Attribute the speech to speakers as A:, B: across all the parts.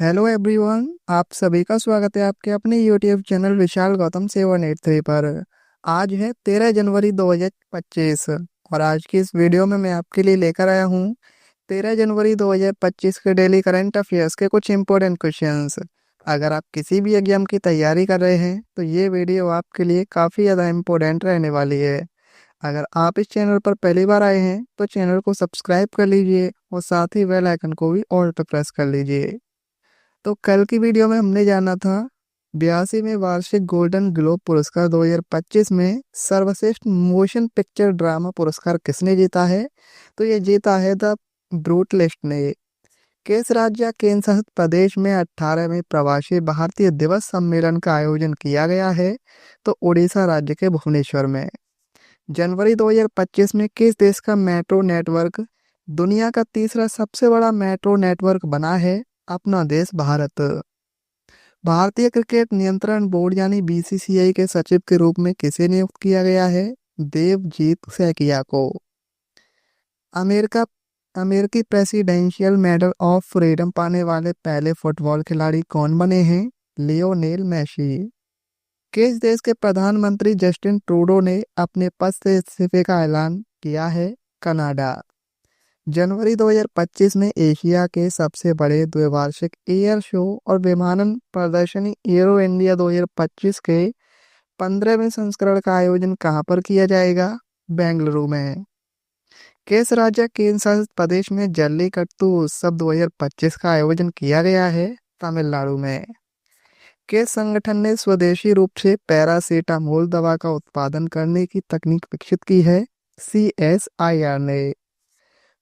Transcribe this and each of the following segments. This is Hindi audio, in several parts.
A: हेलो एवरीवन, आप सभी का स्वागत है आपके अपने यूट्यूब चैनल विशाल गौतम 783 पर। आज है 13 जनवरी 2025 और आज की इस वीडियो में मैं आपके लिए लेकर आया हूँ 13 जनवरी 2025 के डेली करंट अफेयर्स के कुछ इंपॉर्टेंट क्वेश्चंस। अगर आप किसी भी एग्जाम की तैयारी कर रहे हैं तो ये वीडियो आपके लिए काफ़ी ज़्यादा इम्पोर्टेंट रहने वाली है। अगर आप इस चैनल पर पहली बार आए हैं तो चैनल को सब्सक्राइब कर लीजिए और साथ ही बेल आइकन को भी ऑल पर प्रेस कर लीजिए। तो कल की वीडियो में हमने जाना था 82वें वार्षिक गोल्डन ग्लोब पुरस्कार 2025 में सर्वश्रेष्ठ मोशन पिक्चर ड्रामा पुरस्कार किसने जीता है। तो ये जीता है द ब्रूटलिस्ट ने। किस राज्य या केंद्र शासित प्रदेश में 18वें प्रवासी भारतीय दिवस सम्मेलन का आयोजन किया गया है। तो उड़ीसा राज्य के भुवनेश्वर में। जनवरी 2025 में किस देश का मेट्रो नेटवर्क दुनिया का तीसरा सबसे बड़ा मेट्रो नेटवर्क बना है। अपना देश भारत। भारतीय क्रिकेट नियंत्रण बोर्ड यानी बीसीसीआई के सचिव के रूप में किसे नियुक्त किया गया है। देवजीत सैकिया को। अमेरिका अमेरिकी प्रेसिडेंशियल मेडल ऑफ फ्रीडम पाने वाले पहले फुटबॉल खिलाड़ी कौन बने हैं। Lionel Messi. किस देश के प्रधानमंत्री जस्टिन ट्रूडो ने अपने पद से इस्तीफे का ऐलान किया है। कनाडा। जनवरी 2025 में एशिया के सबसे बड़े द्विवार्षिक एयर शो और विमानन प्रदर्शनी एरो इंडिया 2025 के 15वें संस्करण का आयोजन कहाँ पर किया जाएगा। बेंगलुरु में। किस राज्य केंद्र शासित प्रदेश में जल्लीकट्टू उत्सव 2025 का आयोजन किया गया है। तमिलनाडु में। किस संगठन ने स्वदेशी रूप से पैरासीटामोल दवा का उत्पादन करने की तकनीक विकसित की है। CSIR ने।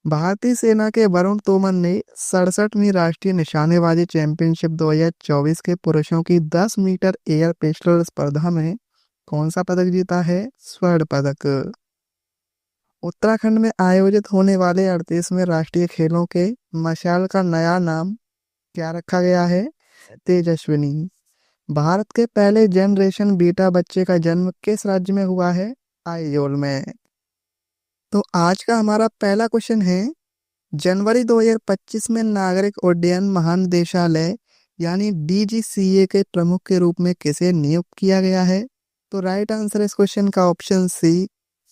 A: भारतीय सेना के वरुण तोमर ने 67वीं राष्ट्रीय निशानेबाजी चैंपियनशिप 2024 के पुरुषों की 10 मीटर एयर पिस्टल स्पर्धा में कौन सा पदक जीता है। स्वर्ण पदक। उत्तराखंड में आयोजित होने वाले 38वें राष्ट्रीय खेलों के मशाल का नया नाम क्या रखा गया है। तेजस्विनी। भारत के पहले जनरेशन बीटा बच्चे का जन्म किस राज्य में हुआ है। आइजोल में। तो आज का हमारा पहला क्वेश्चन है, जनवरी 2025 में नागरिक उड्डयन महानिदेशालय यानी DGCA के प्रमुख के रूप में किसे नियुक्त किया गया है। तो राइट आंसर इस क्वेश्चन का ऑप्शन सी,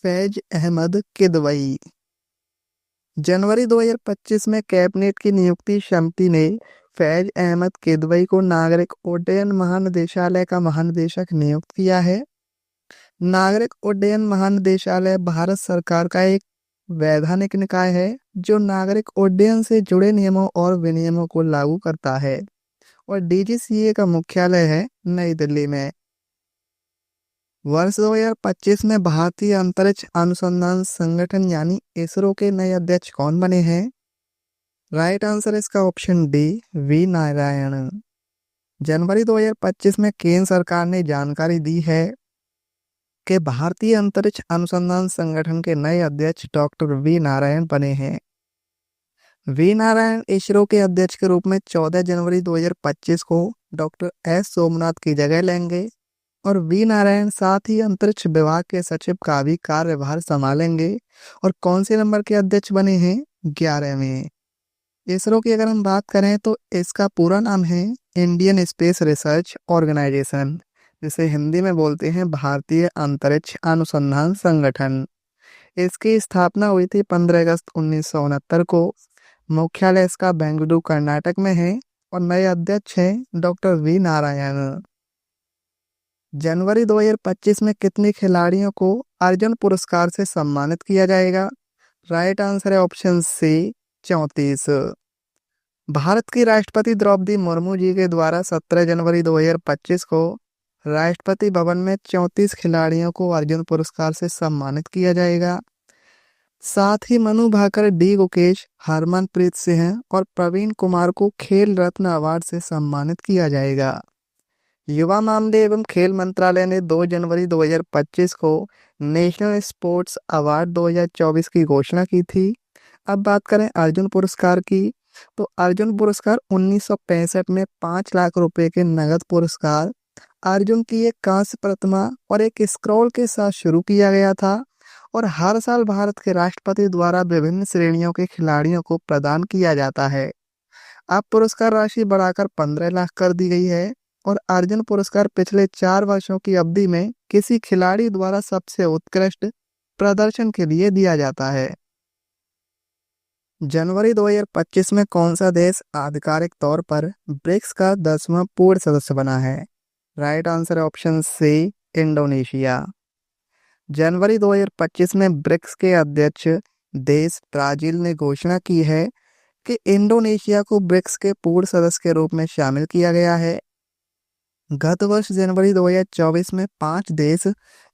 A: फैज अहमद किदवई। जनवरी 2025 में कैबिनेट की नियुक्ति समिति ने फैज अहमद किदवई को नागरिक उड्डयन महानिदेशालय का महानिदेशक नियुक्त किया है। नागरिक उड्डयन महानिदेशालय भारत सरकार का एक वैधानिक निकाय है जो नागरिक उड्डयन से जुड़े नियमों और विनियमों को लागू करता है और DGCA का मुख्यालय है नई दिल्ली में। वर्ष 2025 में भारतीय अंतरिक्ष अनुसंधान संगठन यानी इसरो के नए अध्यक्ष कौन बने हैं। राइट आंसर इसका ऑप्शन डी, वी नारायण। जनवरी 2025 में केंद्र सरकार ने जानकारी दी है कि भारतीय अंतरिक्ष अनुसंधान संगठन के नए अध्यक्ष डॉक्टर वी नारायण बने हैं। वी नारायण इसरो के अध्यक्ष के रूप में 14 जनवरी 2025 को डॉक्टर S सोमनाथ की जगह लेंगे और वी नारायण साथ ही अंतरिक्ष विभाग के सचिव का भी कार्यभार संभालेंगे और कौन से नंबर के अध्यक्ष बने हैं, 11वें। इसरो की अगर हम बात करें तो इसका पूरा नाम है इंडियन स्पेस रिसर्च ऑर्गेनाइजेशन, जिसे हिंदी में बोलते हैं भारतीय अंतरिक्ष अनुसंधान संगठन। इसकी स्थापना हुई थी 15 अगस्त 1969 को। मुख्यालय इसका बेंगलुरु कर्नाटक में है और नए अध्यक्ष हैं डॉक्टर वी नारायण। जनवरी 2025 में कितने खिलाड़ियों को अर्जुन पुरस्कार से सम्मानित किया जाएगा। राइट आंसर है ऑप्शन सी, 34। भारत की राष्ट्रपति द्रौपदी मुर्मू जी के द्वारा 17 जनवरी 2025 को राष्ट्रपति भवन में 34 खिलाड़ियों को अर्जुन पुरस्कार से सम्मानित किया जाएगा। साथ ही मनु भाकर, डी गुकेश, हरमनप्रीत सिंह और प्रवीण कुमार को खेल रत्न अवार्ड से सम्मानित किया जाएगा। युवा मामले एवं खेल मंत्रालय ने 2 जनवरी 2025 को नेशनल स्पोर्ट्स अवार्ड 2024 की घोषणा की थी। अब बात करें अर्जुन पुरस्कार की, तो अर्जुन पुरस्कार 1965 में 5 लाख रुपए के नगद पुरस्कार, अर्जुन की एक कांस्य प्रतिमा और एक स्क्रॉल के साथ शुरू किया गया था और हर साल भारत के राष्ट्रपति द्वारा विभिन्न श्रेणियों के खिलाड़ियों को प्रदान किया जाता है। अब पुरस्कार राशि बढ़ाकर 15 लाख कर दी गई है और अर्जुन पुरस्कार पिछले 4 वर्षों की अवधि में किसी खिलाड़ी द्वारा सबसे उत्कृष्ट प्रदर्शन के लिए दिया जाता है। जनवरी 2025 में कौन सा देश आधिकारिक तौर पर ब्रिक्स का 10वां पूर्ण सदस्य बना है? राइट आंसर है ऑप्शन सी, इंडोनेशिया। जनवरी 2025 में ब्रिक्स के अध्यक्ष देश ब्राजील ने घोषणा की है कि इंडोनेशिया को ब्रिक्स के पूर्ण सदस्य के रूप में शामिल किया गया है। गत वर्ष जनवरी 2024 में 5 देश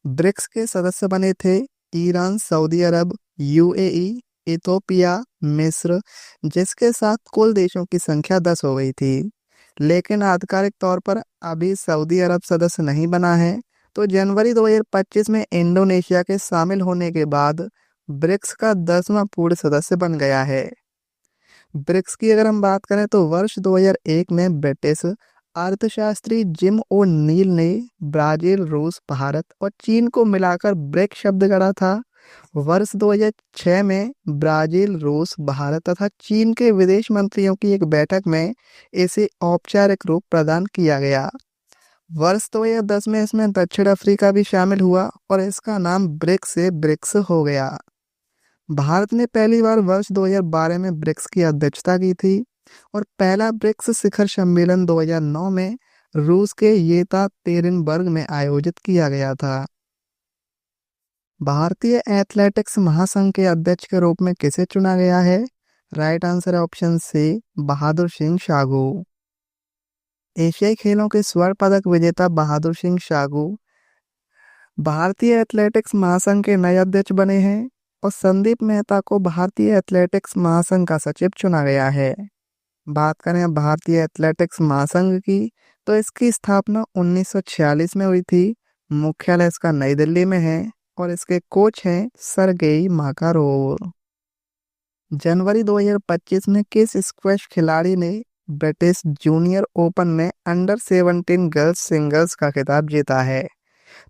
A: ब्रिक्स के सदस्य बने थे: ईरान, सऊदी अरब, यूएई, इथोपिया, मिस्र, जिसके साथ कुल देशों की संख्या 10 हो गई थी। लेकिन आधिकारिक तौर पर अभी सऊदी अरब सदस्य नहीं बना है। तो जनवरी 2025 में इंडोनेशिया के शामिल होने के बाद ब्रिक्स का 10वां पूर्ण सदस्य बन गया है। ब्रिक्स की अगर हम बात करें तो वर्ष 2001 में ब्रिटिश अर्थशास्त्री जिम ओ नील ने ब्राजील, रूस, भारत और चीन को मिलाकर ब्रिक्स शब्द गढ़ा था। वर्ष 2006 में ब्राजील, रूस, भारत तथा चीन के विदेश मंत्रियों की एक बैठक में इसे औपचारिक रूप प्रदान किया गया। वर्ष 2010 में इसमें दक्षिण अफ्रीका भी शामिल हुआ और इसका नाम ब्रिक्स से ब्रिक्स हो गया। भारत ने पहली बार वर्ष 2012 में ब्रिक्स की अध्यक्षता की थी और पहला ब्रिक्स शिखर सम्मेलन 2009 में रूस के येकातेरिनबर्ग में आयोजित किया गया था। भारतीय एथलेटिक्स महासंघ के अध्यक्ष के रूप में किसे चुना गया है? राइट आंसर है ऑप्शन सी, बहादुर सिंह सागू। एशियाई खेलों के स्वर्ण पदक विजेता बहादुर सिंह सागू भारतीय एथलेटिक्स महासंघ के नए अध्यक्ष बने हैं और संदीप मेहता को भारतीय एथलेटिक्स महासंघ का सचिव चुना गया है। बात करें भारतीय एथलेटिक्स महासंघ की तो इसकी स्थापना 1946 में हुई थी। मुख्यालय इसका नई दिल्ली में है और इसके कोच हैं सरगेई माकारोव। जनवरी 2025 में किस स्क्वैश खिलाड़ी ने ब्रिटिश जूनियर ओपन में अंडर 17 गर्ल्स सिंगल्स का खिताब जीता है?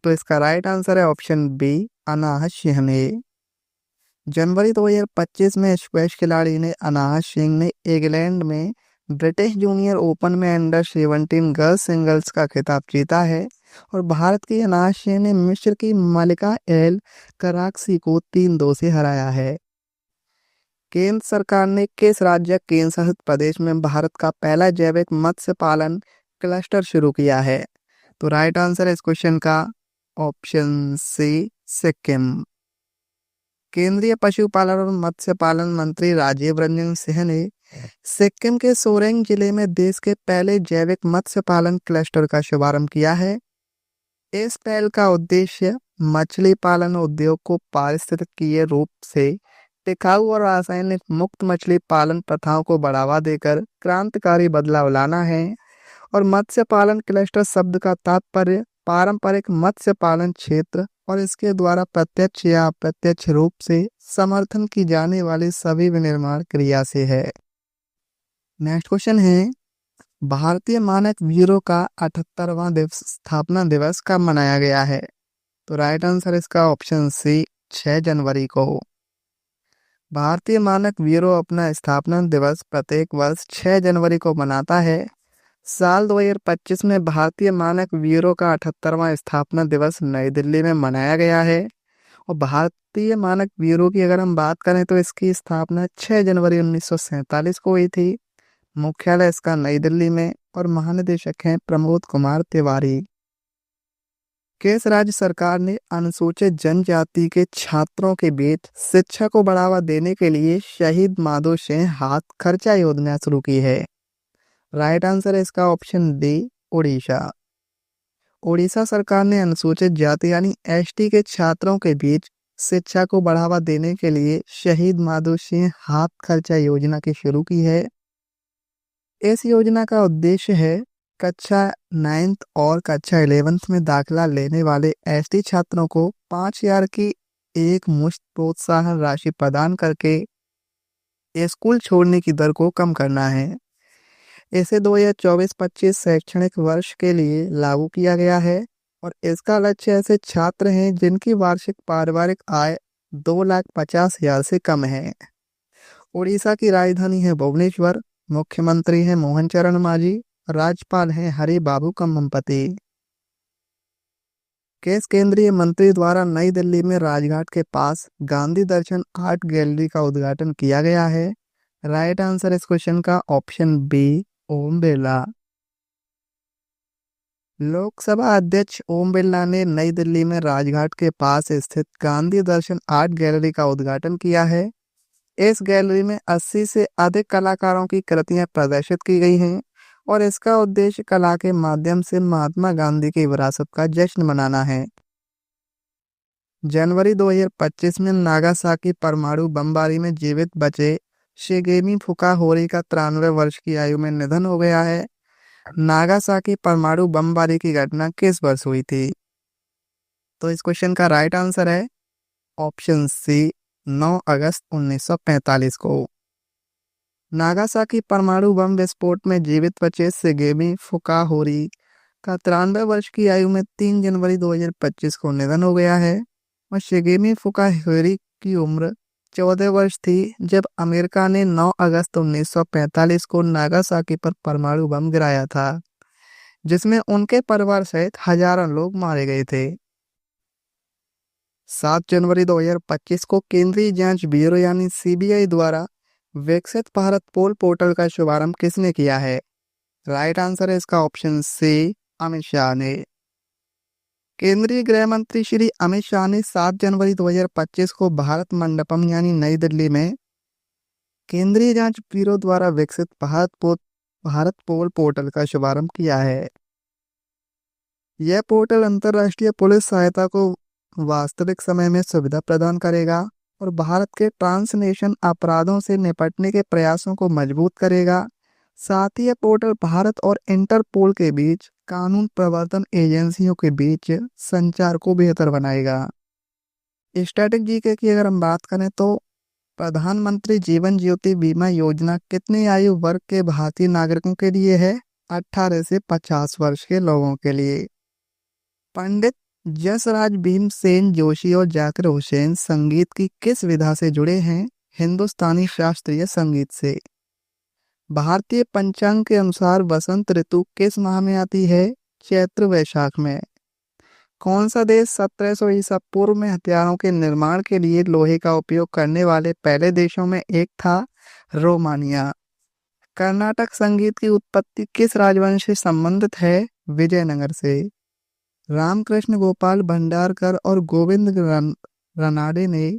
A: तो इसका राइट आंसर है ऑप्शन बी, अनाहत सिंह ने। जनवरी 2025 में स्क्वैश खिलाड़ी ने अनाहत सिंह ने इंग्लैंड में ब्रिटिश जूनियर ओपन में अंडर 17 गर्ल्स सिंगल्स का खिताब जीता है और भारत की अनाहत सिंह ने मिस्र की मलिका एल कराक्सी को 3-2 से हराया है। केंद्र सरकार ने किस राज्य केंद्र शासित प्रदेश में भारत का पहला जैविक मत्स्य पालन क्लस्टर शुरू किया है? तो राइट आंसर है इस क्वेश्चन का ऑप्शन सी, सिक्किम। केंद्रीय पशुपालन और मत्स्य पालन मंत्री राजीव रंजन सिंह ने सिक्किम के सोरेंग जिले में देश के पहले जैविक मत्स्य पालन क्लस्टर का शुभारंभ किया है। इस पहल का उद्देश्य मछली पालन उद्योग को पारिस्थितिकीय रूप से टिकाऊ और रासायनिक मुक्त मछली पालन प्रथाओं को बढ़ावा देकर क्रांतिकारी बदलाव लाना है। और मत्स्य पालन क्लस्टर शब्द का तात्पर्य पारंपरिक मत्स्य पालन क्षेत्र और इसके द्वारा प्रत्यक्ष या अप्रत्यक्ष रूप से समर्थन की जाने वाली सभी विनिर्माण क्रिया से है। नेक्स्ट क्वेश्चन है, भारतीय मानक ब्यूरो का 78वां स्थापना दिवस कब मनाया गया है? तो राइट आंसर इसका ऑप्शन सी, 6 जनवरी को। भारतीय मानक ब्यूरो अपना स्थापना दिवस प्रत्येक वर्ष 6 जनवरी को मनाता है। साल 2025 में भारतीय मानक ब्यूरो का 78वां स्थापना दिवस नई दिल्ली में मनाया गया है। और भारतीय मानक ब्यूरो की अगर हम बात करें तो इसकी स्थापना 6 जनवरी 1947 को हुई थी। मुख्यालय इसका नई दिल्ली में और महानिदेशक हैं प्रमोद कुमार तिवारी। किस राज्य सरकार ने अनुसूचित जनजाति के छात्रों के बीच शिक्षा को बढ़ावा देने के लिए शहीद माधो सिंह हाथ खर्चा योजना शुरू की है? राइट आंसर है इसका ऑप्शन डी, उड़ीसा। उड़ीसा सरकार ने अनुसूचित जाति यानी एसटी के छात्रों के बीच शिक्षा को बढ़ावा देने के लिए शहीद माधो सिंह हाथ खर्चा योजना की शुरू की है। इस योजना का उद्देश्य है कक्षा 9th और कक्षा 11th में दाखिला लेने वाले एसटी छात्रों को 5,000 की एक मुश्त प्रोत्साहन राशि प्रदान करके स्कूल छोड़ने की दर को कम करना है। इसे 2024-25 शैक्षणिक वर्ष के लिए लागू किया गया है और इसका लक्ष्य ऐसे छात्र हैं जिनकी वार्षिक पारिवारिक आय 2,50,000 से कम है। उड़ीसा की राजधानी है भुवनेश्वर मुख्यमंत्री हैं मोहन चरण मांझी, राज्यपाल हैं हरि बाबू कम्मपति। किस केंद्रीय मंत्री द्वारा नई दिल्ली में राजघाट के पास गांधी दर्शन आर्ट गैलरी का उद्घाटन किया गया है? राइट आंसर इस क्वेश्चन का ऑप्शन बी, ओम बिरला। लोकसभा अध्यक्ष ओम बिरला ने नई दिल्ली में राजघाट के पास स्थित गांधी दर्शन आर्ट गैलरी का उद्घाटन किया है। इस गैलरी में 80 से अधिक कलाकारों की कृतियां प्रदर्शित की गई हैं और इसका उद्देश्य कला के माध्यम से महात्मा गांधी की विरासत का जश्न मनाना है। जनवरी 2025 में नागासाकी परमाणु बमबारी में जीवित बचे शिगेमी फुकाहोरी का 93 वर्ष की आयु में निधन हो गया है। नागासाकी परमाणु बमबारी की घटना किस वर्ष हुई थी? तो इस क्वेश्चन का राइट आंसर है ऑप्शन सी, 9 अगस्त 1945 को। नागासाकी परमाणु बम विस्फोट में जीवित बचे शिगेमी फुकाहोरी का 93 वर्ष की आयु में 3 जनवरी 2025 को निधन हो गया है और शिगेमी फुकाहोरी की उम्र 14 वर्ष थी जब अमेरिका ने 9 अगस्त 1945 को नागासाकी पर परमाणु बम गिराया था, जिसमें उनके परिवार सहित हजारों लोग मारे गए थे। 7 जनवरी 2025 को केंद्रीय जांच ब्यूरो यानी सीबीआई द्वारा विकसित भारत पोर्टल का शुभारंभ किसने किया है? राइट आंसर है इसका ऑप्शन सी, अमित शाह ने। केंद्रीय गृह मंत्री श्री अमित शाह ने 7 जनवरी 2025 को भारत मंडपम यानी नई दिल्ली में केंद्रीय जांच ब्यूरो द्वारा विकसित भारत पोर्टल का शुभारंभ किया है। यह पोर्टल अंतर्राष्ट्रीय पुलिस सहायता को वास्तविक समय में सुविधा प्रदान करेगा और भारत के ट्रांसनेशनल अपराधों से निपटने के प्रयासों को मजबूत करेगा। साथ ही यह पोर्टल भारत और इंटरपोल के बीच कानून प्रवर्तन एजेंसियों के बीच संचार को बेहतर बनाएगा। स्टैटिक जीके की अगर हम बात करें तो प्रधानमंत्री जीवन ज्योति बीमा योजना कितने आयु वर्ग के भारतीय नागरिकों के लिए है? 18 से 50 वर्ष के लोगों के लिए। पंडित जसराज भीमसेन जोशी और जाकिर हुसैन संगीत की किस विधा से जुड़े हैं? हिंदुस्तानी शास्त्रीय संगीत से। भारतीय पंचांग के अनुसार वसंत ऋतु किस माह में आती है? चैत्र वैशाख में। कौन सा देश 1700 ईसा पूर्व में हथियारों के निर्माण के लिए लोहे का उपयोग करने वाले पहले देशों में एक था? रोमानिया। कर्नाटक संगीत की उत्पत्ति किस राजवंश से संबंधित है? विजयनगर से। रामकृष्ण गोपाल भंडारकर और गोविंद रनाडे ने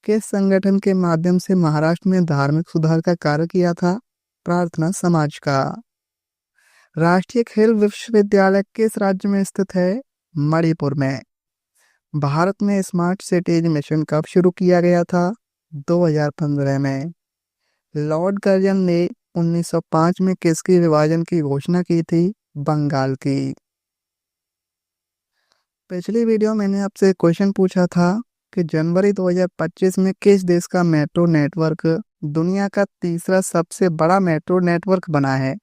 A: किस संगठन के माध्यम से महाराष्ट्र में धार्मिक सुधार का कार्य किया था? प्रार्थना समाज का। राष्ट्रीय खेल विश्वविद्यालय किस राज्य में स्थित है? मणिपुर में। भारत में स्मार्ट सिटीज मिशन कब शुरू किया गया था? 2015 में। लॉर्ड कर्जन ने 1905 में किसके विभाजन की घोषणा की थी? बंगाल की। पिछली वीडियो मैंने आपसे क्वेश्चन पूछा था कि जनवरी 2025 में किस देश का मेट्रो नेटवर्क दुनिया का तीसरा सबसे बड़ा मेट्रो नेटवर्क बना है?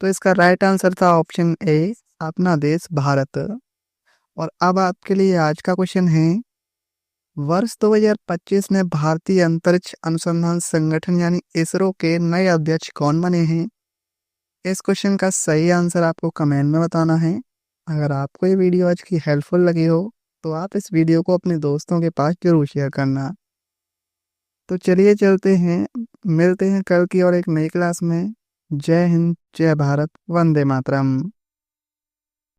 A: तो इसका राइट आंसर था ऑप्शन ए, अपना देश भारत। और अब आपके लिए आज का क्वेश्चन है, वर्ष 2025 में भारतीय अंतरिक्ष अनुसंधान संगठन यानी इसरो के नए अध्यक्ष कौन बने हैं? इस क्वेश्चन का सही आंसर आपको कमेंट में बताना है। अगर आपको ये वीडियो आज की हेल्पफुल लगी हो तो आप इस वीडियो को अपने दोस्तों के पास जरूर शेयर करना। तो चलिए चलते हैं, मिलते हैं कल की और एक नई क्लास में। जय हिंद, जय भारत, वंदे मातरम।